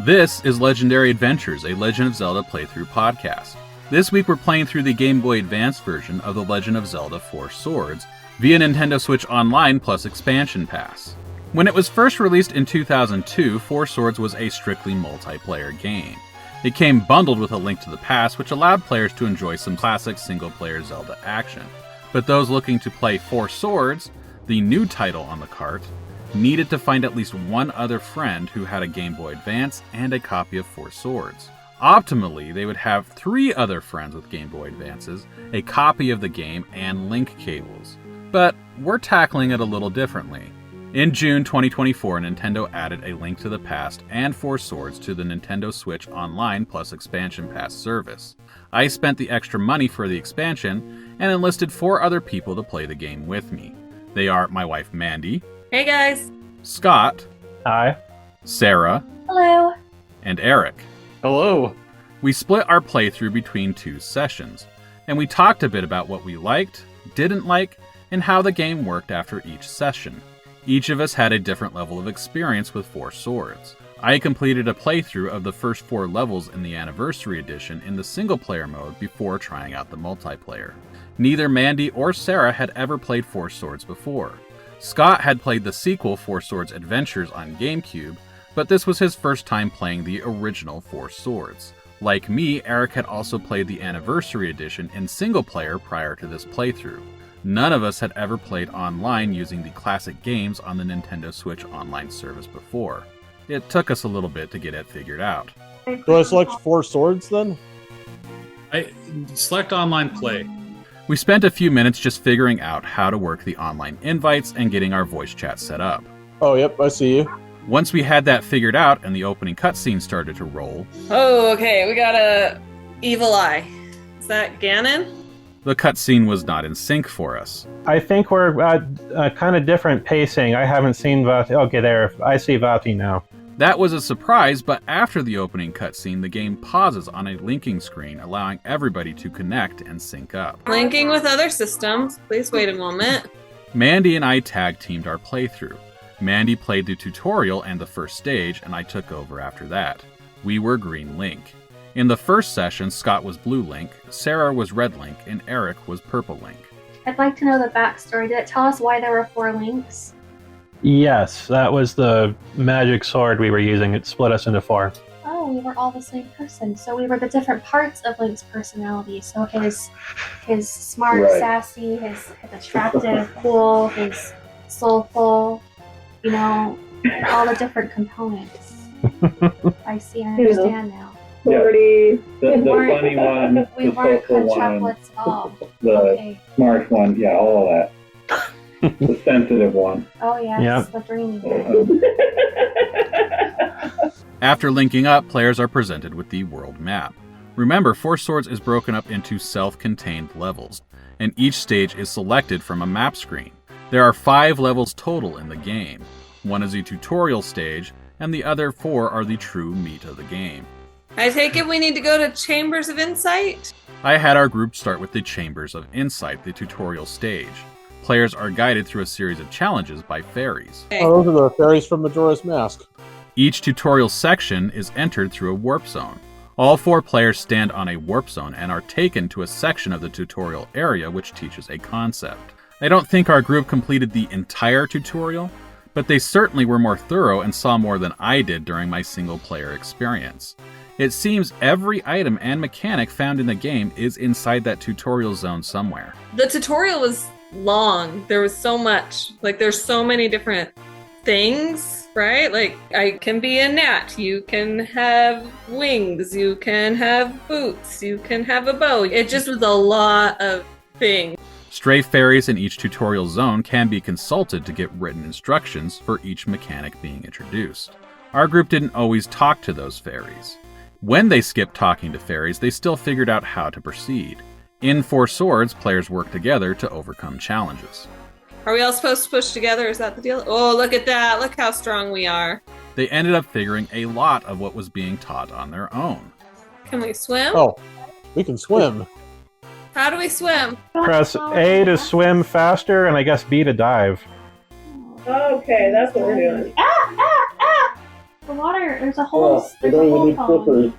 This is Legendary Adventures, a Legend of Zelda playthrough podcast. This week we're playing through the Gameboy Advance version of The Legend of Zelda 4 Swords via Nintendo Switch Online plus Expansion Pass. When it was first released in 2002, 4 Swords was a strictly multiplayer game. It came bundled with a Link to the Past, which allowed players to enjoy some classic single-player Zelda action. But those looking to play 4 Swords, the new title on the cart, needed to find at least one other friend who had a Game Boy Advance and a copy of 4 Swords. Optimally, they would have 3 other friends with Game Boy Advances, a copy of the game, and link cables. But we're tackling it a little differently. In June 2024, Nintendo added a Link to the Past and 4 Swords to the Nintendo Switch Online plus Expansion Pass service. I spent the extra money for the expansion and enlisted 4 other people to play the game with me. They are my wife Mandy. Hey guys. Scott. Hi. Sarah. Hello. And Eric. Hello. We split our playthrough between 2 sessions, and we talked a bit about what we liked, didn't like, and how the game worked after each session. Each of us had a different level of experience with 4 Swords. I completed a playthrough of the first 4 levels in the Anniversary Edition in the single-player mode before trying out the multiplayer. Neither Mandy or Sara had ever played 4 Swords before. Scott had played the sequel 4 Swords Adventures on GameCube, but this was his first time playing the original 4 Swords. Like me, Eric had also played the Anniversary Edition in single-player prior to this playthrough. None of us had ever played online using the classic games on the Nintendo Switch Online service before. It took us a little bit to get it figured out. Do I select 4 Swords then? I select online play. We spent a few minutes just figuring out how to work the online invites and getting our voice chat set up. Oh, yep, I see you. Once we had that figured out and the opening cutscene started to roll, Oh, okay. We got a evil eye. Is that Ganon? the cutscene was not in sync for us. I think we're at kind of different pacing. I haven't seen Vati. Okay, there. I see Vati now. That was a surprise, but after the opening cutscene, the game pauses on a linking screen, allowing everybody to connect and sync up. Linking with other systems. Please wait a moment. Mandy and I tag-teamed our playthrough. Mandy played the tutorial and the first stage, and I took over after that. We were Green Link. In the first session, Scott was Blue Link, Sara was Red Link, and Eric was Purple Link. I'd like to know the backstory. Did it tell us why there were 4 links? Yes, that was the magic sword we were using. It split us into 4. Oh, we were all the same person. So we were the different parts of Link's personality. So his smart, sassy, his attractive, cool, his soulful, all the different components. I see, I understand now. Yeah. The funny one, We the weren't social one, quintuplets at all. the Okay. smart one, yeah, all of that. The sensitive one. Oh, yes, Yep. the dreamy one. After linking up, players are presented with the world map. Remember, 4 Swords is broken up into self-contained levels, and each stage is selected from a map screen. There are 5 levels total in the game. 1 is a tutorial stage, and the other 4 are the true meat of the game. I take it we need to go to Chambers of Insight? I had our group start with the Chambers of Insight, the tutorial stage. Players are guided through a series of challenges by fairies. Okay. Oh, those are the fairies from Majora's Mask. Each tutorial section is entered through a warp zone. All 4 players stand on a warp zone and are taken to a section of the tutorial area which teaches a concept. I don't think our group completed the entire tutorial, but they certainly were more thorough and saw more than I did during my single-player experience. It seems every item and mechanic found in the game is inside that tutorial zone somewhere. The tutorial was long. There was so much. There's so many different things, right? I can be a gnat. You can have wings. You can have boots. You can have a bow. It just was a lot of things. Stray fairies in each tutorial zone can be consulted to get written instructions for each mechanic being introduced. Our group didn't always talk to those fairies. When they skipped talking to fairies, they still figured out how to proceed. In 4 Swords, players work together to overcome challenges. Are we all supposed to push together? Is that the deal? Oh, look at that. Look how strong we are. They ended up figuring a lot of what was being taught on their own. Can we swim? Oh, we can swim. How do we swim? Press A to swim faster, and I guess B to dive. Okay, that's what we're doing. The water, there's a hole. Well, they There's a don't even hole need following slippers. me.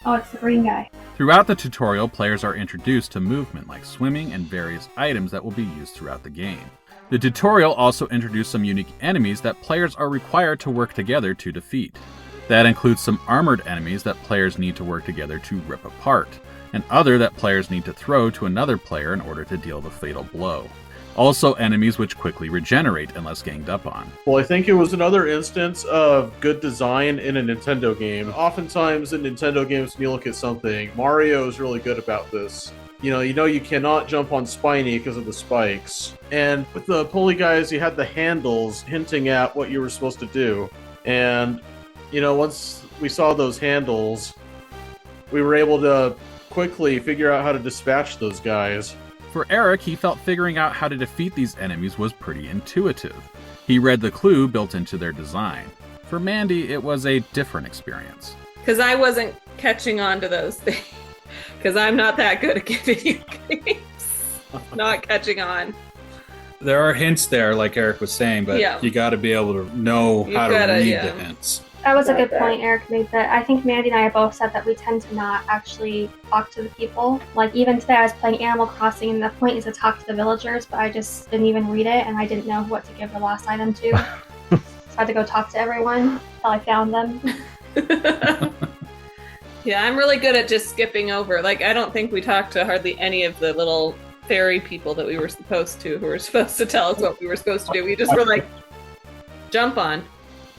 Oh, it's the green guy. Throughout the tutorial, players are introduced to movement like swimming and various items that will be used throughout the game. The tutorial also introduced some unique enemies that players are required to work together to defeat. That includes some armored enemies that players need to work together to rip apart, and other that players need to throw to another player in order to deal the fatal blow. Also enemies which quickly regenerate unless ganged up on. Well, I think it was another instance of good design in a Nintendo game. Oftentimes in Nintendo games, when you look at something, Mario is really good about this. You know you cannot jump on Spiny because of the spikes. And with the pulley guys, you had the handles hinting at what you were supposed to do. And, once we saw those handles, we were able to quickly figure out how to dispatch those guys. For Erick, he felt figuring out how to defeat these enemies was pretty intuitive. He read the clue built into their design. For Mandy, it was a different experience. Because I wasn't catching on to those things. Because I'm not that good at video games. Not catching on. There are hints there, like Eric was saying, but Yeah. you got to be able to know You how to gotta, read yeah. the hints. That was a good point Eric made. That I think Mandy and I both said that we tend to not actually talk to the people. Like even today, I was playing Animal Crossing, and the point is to talk to the villagers, but I just didn't even read it, and I didn't know what to give the last item to. So I had to go talk to everyone until I found them. Yeah, I'm really good at just skipping over. Like, I don't think we talked to hardly any of the little fairy people that we were supposed to, who were supposed to tell us what we were supposed to do. We just were like, jump on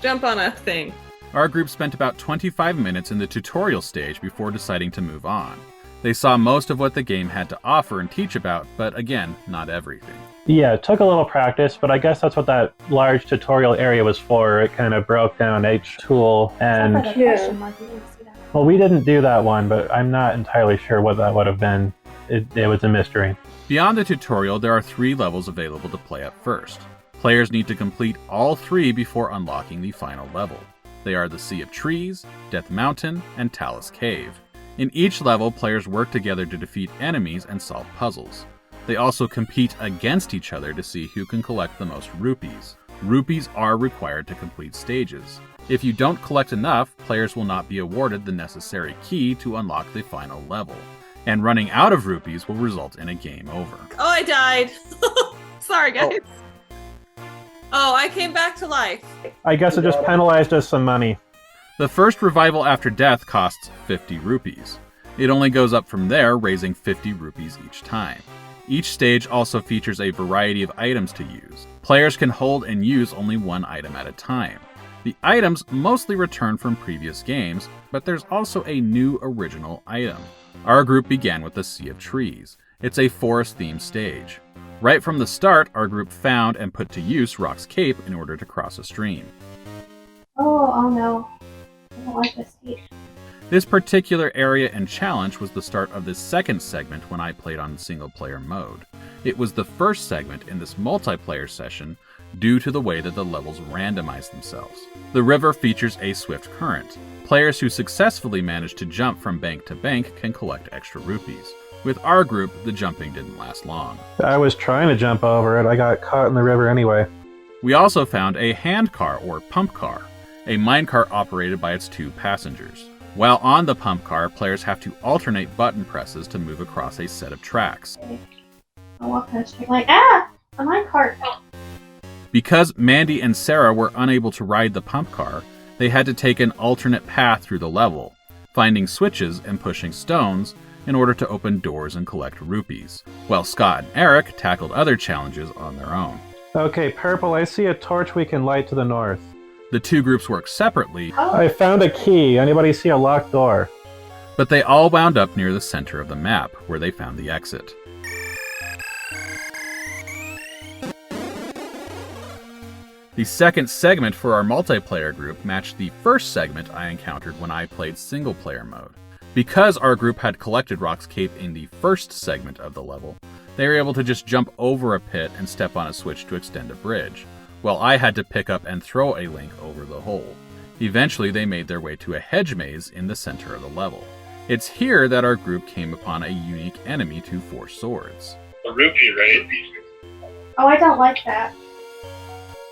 a thing. Our group spent about 25 minutes in the tutorial stage before deciding to move on. They saw most of what the game had to offer and teach about, but again, not everything. Yeah, it took a little practice, but I guess that's what that large tutorial area was for. It kind of broke down each tool, and Except for the question mark, you didn't see that. well, we didn't do that one, but I'm not entirely sure what that would have been. It was a mystery. Beyond the tutorial, there are 3 levels available to play at first. Players need to complete all 3 before unlocking the final level. They are the Sea of Trees, Death Mountain, and Talus Cave. In each level, players work together to defeat enemies and solve puzzles. They also compete against each other to see who can collect the most rupees. Rupees are required to complete stages. If you don't collect enough, players will not be awarded the necessary key to unlock the final level. And running out of rupees will result in a game over. Oh, I died. Sorry, guys. Oh, I came back to life. I guess it just penalized us some money. The first revival after death costs 50 rupees. It only goes up from there, raising 50 rupees each time. Each stage also features a variety of items to use. Players can hold and use only one item at a time. The items mostly return from previous games, but there's also a new original item. Our group began with the Sea of Trees. It's a forest-themed stage. Right from the start, our group found and put to use Rock's Cape in order to cross a stream. Oh no. I don't like this stage. This particular area and challenge was the start of this second segment when I played on single-player mode. It was the first segment in this multiplayer session due to the way that the levels randomize themselves. The river features a swift current. Players who successfully manage to jump from bank to bank can collect extra rupees. With our group, the jumping didn't last long. I was trying to jump over it. I got caught in the river anyway. We also found a hand car or pump car, a minecart operated by its 2 passengers. While on the pump car, players have to alternate button presses to move across a set of tracks. I walk down the street like, a minecart. Because Mandy and Sara were unable to ride the pump car, they had to take an alternate path through the level, finding switches and pushing stones in order to open doors and collect rupees, while Scott and Erick tackled other challenges on their own. Okay, Purple, I see a torch we can light to the north. The 2 groups worked separately, I found a key. Anybody see a locked door? but they all wound up near the center of the map, where they found the exit. The second segment for our multiplayer group matched the first segment I encountered when I played single-player mode. Because our group had collected Rock's Cape in the first segment of the level, they were able to just jump over a pit and step on a switch to extend a bridge, while I had to pick up and throw a link over the hole. Eventually, they made their way to a hedge maze in the center of the level. It's here that our group came upon a unique enemy to 4 swords. The rupee, right? Oh, I don't like that.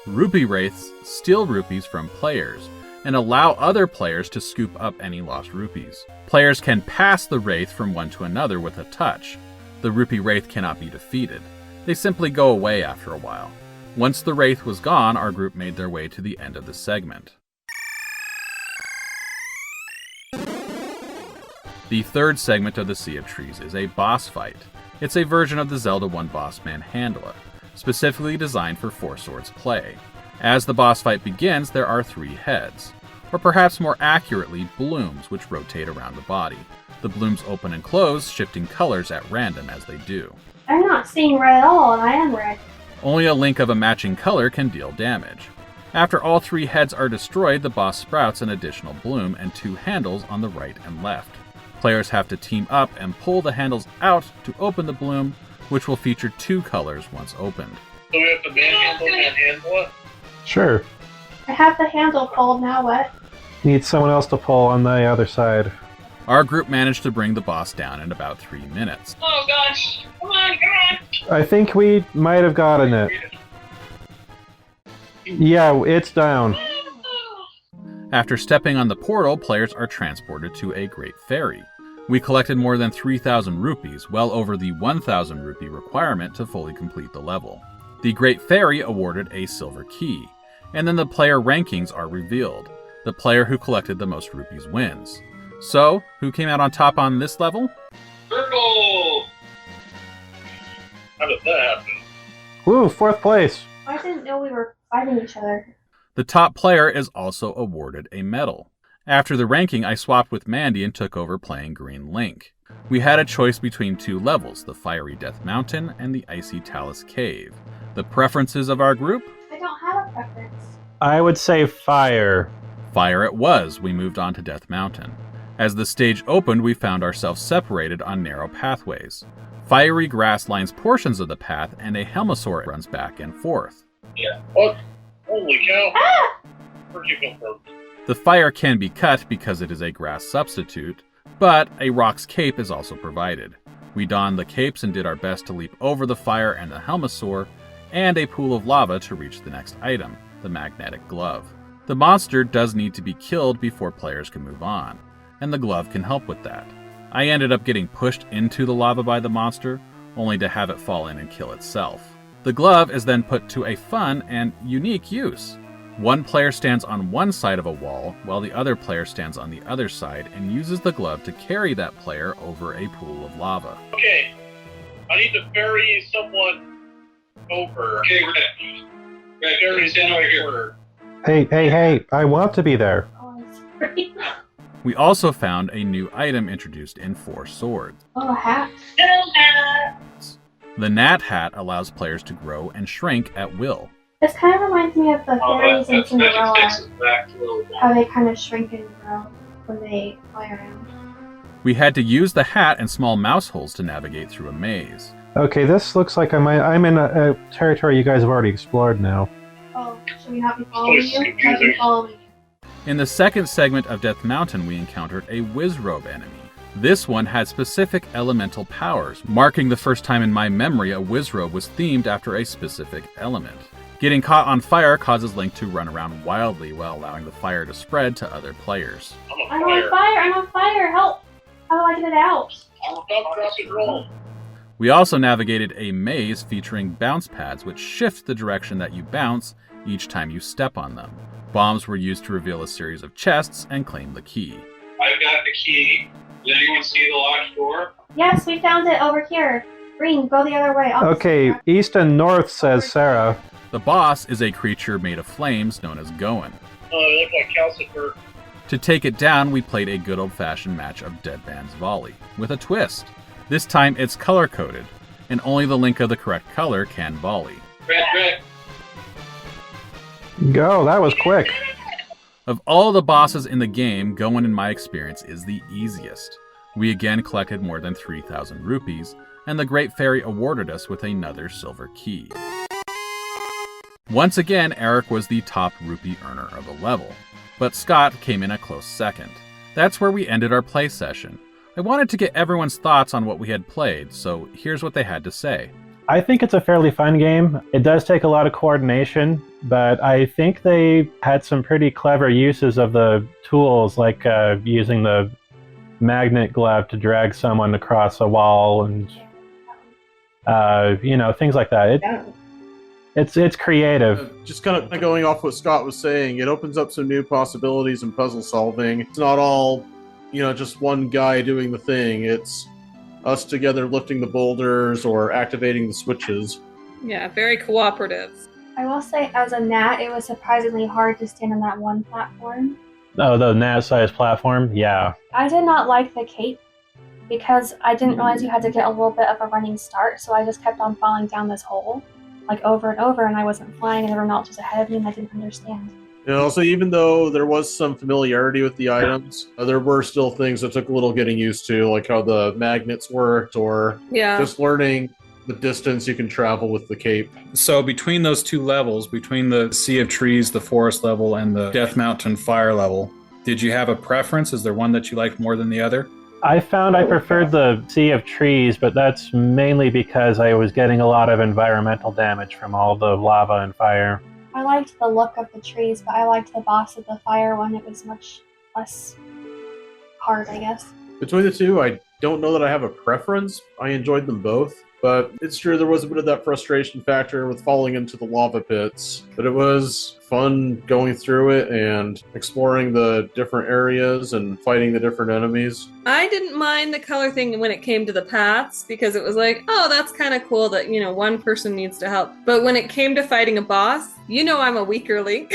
Rupee wraiths steal rupees from players. and allow other players to scoop up any lost rupees. Players can pass the wraith from one to another with a touch. The rupee wraith cannot be defeated. They simply go away after a while. Once the wraith was gone, our group made their way to the end of the segment. The third segment of the Sea of Trees is a boss fight. It's a version of the Zelda 1 boss Manhandla, specifically designed for Four Swords play. As the boss fight begins, there are 3 heads, or perhaps more accurately, blooms which rotate around the body. The blooms open and close, shifting colors at random as they do. I'm not seeing red at all, and I am red. Only a link of a matching color can deal damage. After all 3 heads are destroyed, the boss sprouts an additional bloom and 2 handles on the right and left. Players have to team up and pull the handles out to open the bloom, which will feature 2 colors once opened. So we have to manhandle it? Sure. I have the handle pulled, now what? Need someone else to pull on the other side. Our group managed to bring the boss down in about 3 minutes. Oh gosh! Come on, come on! I think we might have gotten it. Yeah, it's down. After stepping on the portal, players are transported to a Great Fairy. We collected more than 3,000 rupees, well over the 1,000 rupee requirement to fully complete the level. The Great Fairy awarded a silver key, and then the player rankings are revealed. The player who collected the most rupees wins. So, who came out on top on this level? Circle! How did that happen? Woo, 4th place. I didn't know we were fighting each other. The top player is also awarded a medal. After the ranking, I swapped with Mandy and took over playing Green Link. We had a choice between 2 levels, the Fiery Death Mountain and the Icy Talus Cave. The preferences of our group? I don't have a preference. I would say fire. Fire it was. We moved on to Death Mountain. As the stage opened, we found ourselves separated on narrow pathways. Fiery grass lines portions of the path, and a Helmasaur runs back and forth. Yeah. What? Holy cow! Ah! Where'd you come from? The fire can be cut because it is a grass substitute, but a Rock's Cape is also provided. We donned the capes and did our best to leap over the fire and the Helmasaur, and a pool of lava to reach the next item, the Magnetic Glove. The monster does need to be killed before players can move on, and the glove can help with that. I ended up getting pushed into the lava by the monster, only to have it fall in and kill itself. The glove is then put to a fun and unique use. One player stands on one side of a wall, while the other player stands on the other side and uses the glove to carry that player over a pool of lava. Okay. I need to ferry someone over. Okay, Red, ferry stand over here. Hey, I want to be there. Oh, it's great. We also found a new item introduced in Four Swords. Oh, a hat. The Gnat Hat allows players to grow and shrink at will. This kind of reminds me of the fairies in Cinderella. Back a little bit. How they kind of shrink and grow when they fly around. We had to use the hat and small mouse holes to navigate through a maze. Okay, this looks like I'm in a territory you guys have already explored now. Oh, should we not be following you? I've been following you. In the second segment of Death Mountain, we encountered a Wizrobe enemy. This one had specific elemental powers, marking the first time in my memory a Wizrobe was themed after a specific element. Getting caught on fire causes Link to run around wildly while allowing the fire to spread to other players. I'm on fire, help! How do I get it out? I'm about to rock and roll. We also navigated a maze featuring bounce pads which shift the direction that you bounce each time you step on them. Bombs were used to reveal a series of chests and claim the key. I've got the key. Did anyone see the locked door? Yes, we found it over here. Green, go the other way. Okay, east and north, says Sara. The boss is a creature made of flames known as Goen. Oh, they look like calcifer. To take it down, we played a good old-fashioned match of Dead Man's Volley, with a twist. This time it's color-coded, and only the Link of the correct color can volley. Red. Go, that was quick. Of all the bosses in the game, Goen in my experience is the easiest. We again collected more than 3,000 rupees, and the Great Fairy awarded us with another silver key. Once again, Erick was the top rupee earner of the level, but Scott came in a close second. That's where we ended our play session. I wanted to get everyone's thoughts on what we had played, so here's what they had to say. I think it's a fairly fun game. It does take a lot of coordination, but I think they had some pretty clever uses of the tools, like using the magnet glove to drag someone across a wall and things like that. It's creative. Just kind of going off what Scott was saying, it opens up some new possibilities in puzzle solving. It's not all, just one guy doing the thing. It's us together lifting the boulders or activating the switches. Yeah, very cooperative. I will say, as a gnat, it was surprisingly hard to stand on that one platform. Oh, the gnat-sized platform? Yeah. I did not like the cape because I didn't realize you had to get a little bit of a running start, so I just kept on falling down this hole, over and over, and I wasn't flying, and everyone else was ahead of me, and I didn't understand. Also, even though there was some familiarity with the items, there were still things that took a little getting used to, like how the magnets worked, or just learning the distance you can travel with the cape. So between those two levels, between the Sea of Trees, the forest level, and the Death Mountain fire level, did you have a preference? Is there one that you liked more than the other? I found I preferred the Sea of Trees, but that's mainly because I was getting a lot of environmental damage from all the lava and fire. I liked the look of the trees, but I liked the boss of the fire one. It was much less hard, I guess. Between the two, I don't know that I have a preference. I enjoyed them both. But it's true, there was a bit of that frustration factor with falling into the lava pits. But it was fun going through it and exploring the different areas and fighting the different enemies. I didn't mind the color thing when it came to the paths, because it was like, oh, that's kind of cool that, one person needs to help. But when it came to fighting a boss, I'm a weaker Link.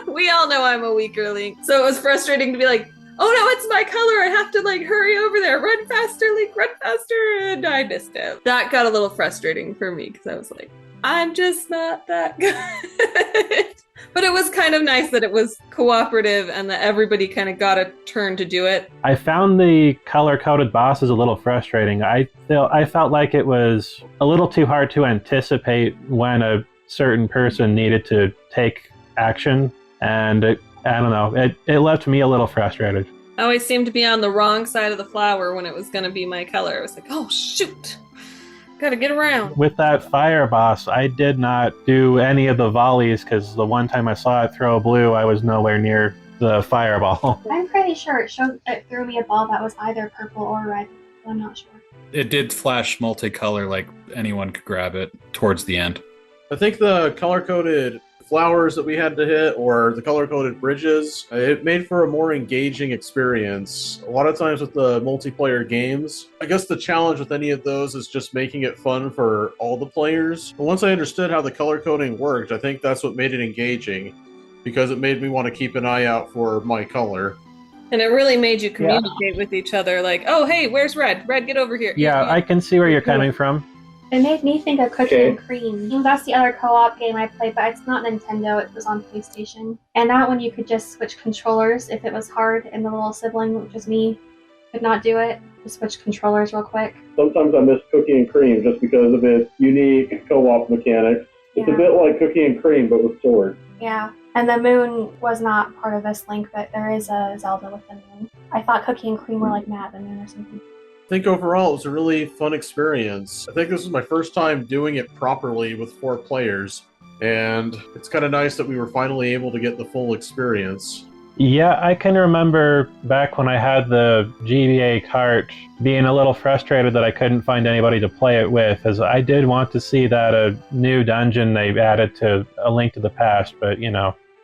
We all know I'm a weaker Link. So it was frustrating to be like, oh no, it's my color, I have to hurry over there, run faster, Link, run faster, and I missed it. That got a little frustrating for me, because I was like, I'm just not that good. But it was kind of nice that it was cooperative and that everybody kind of got a turn to do it. I found the color-coded bosses a little frustrating. I felt like it was a little too hard to anticipate when a certain person needed to take action, and I don't know. It left me a little frustrated. I always seemed to be on the wrong side of the flower when it was going to be my color. I was like, oh, shoot. Gotta get around. With that fire boss, I did not do any of the volleys because the one time I saw it throw blue, I was nowhere near the fireball. I'm pretty sure it threw me a ball that was either purple or red. I'm not sure. It did flash multicolor, like anyone could grab it towards the end. I think the color-coded flowers that we had to hit, or the color-coded bridges, it made for a more engaging experience. A lot of times with the multiplayer games, I guess the challenge with any of those is just making it fun for all the players. But once I understood how the color coding worked, I think that's what made it engaging, because it made me want to keep an eye out for my color. And it really made you communicate with each other, like, oh, hey, where's Red? Red, get over here. Yeah, I can see where you're coming from. It made me think of Cookie and Cream. That's the other co-op game I played, but it's not Nintendo, it was on PlayStation. And that one you could just switch controllers if it was hard, and the little sibling, which was me, could not do it. Just switch controllers real quick. Sometimes I miss Cookie and Cream just because of its unique co-op mechanics. It's a bit like Cookie and Cream, but with swords. Yeah, and the moon was not part of this link, but there is a Zelda with the moon. I thought Cookie and Cream were like Matt the Moon or something. I think overall it was a really fun experience. I think this was my first time doing it properly with 4 players, and it's kind of nice that we were finally able to get the full experience. Yeah, I can remember back when I had the GBA cart being a little frustrated that I couldn't find anybody to play it with, as I did want to see that a new dungeon they've added to A Link to the Past, but,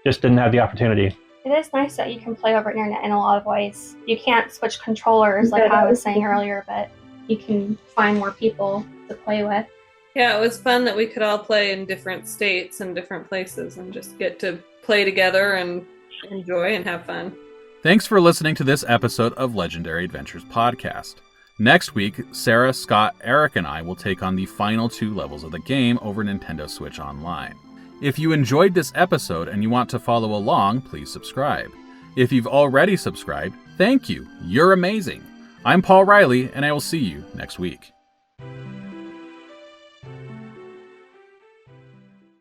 just didn't have the opportunity. It is nice that you can play over internet in a lot of ways. You can't switch controllers like I was saying earlier, but you can find more people to play with. Yeah, it was fun that we could all play in different states and different places and just get to play together and enjoy and have fun. Thanks for listening to this episode of Legendary Adventures Podcast. Next week, Sara, Scott, Erick, and I will take on the final 2 levels of the game over Nintendo Switch Online. If you enjoyed this episode and you want to follow along, please subscribe. If you've already subscribed, thank you. You're amazing. I'm Paul Riley, and I will see you next week.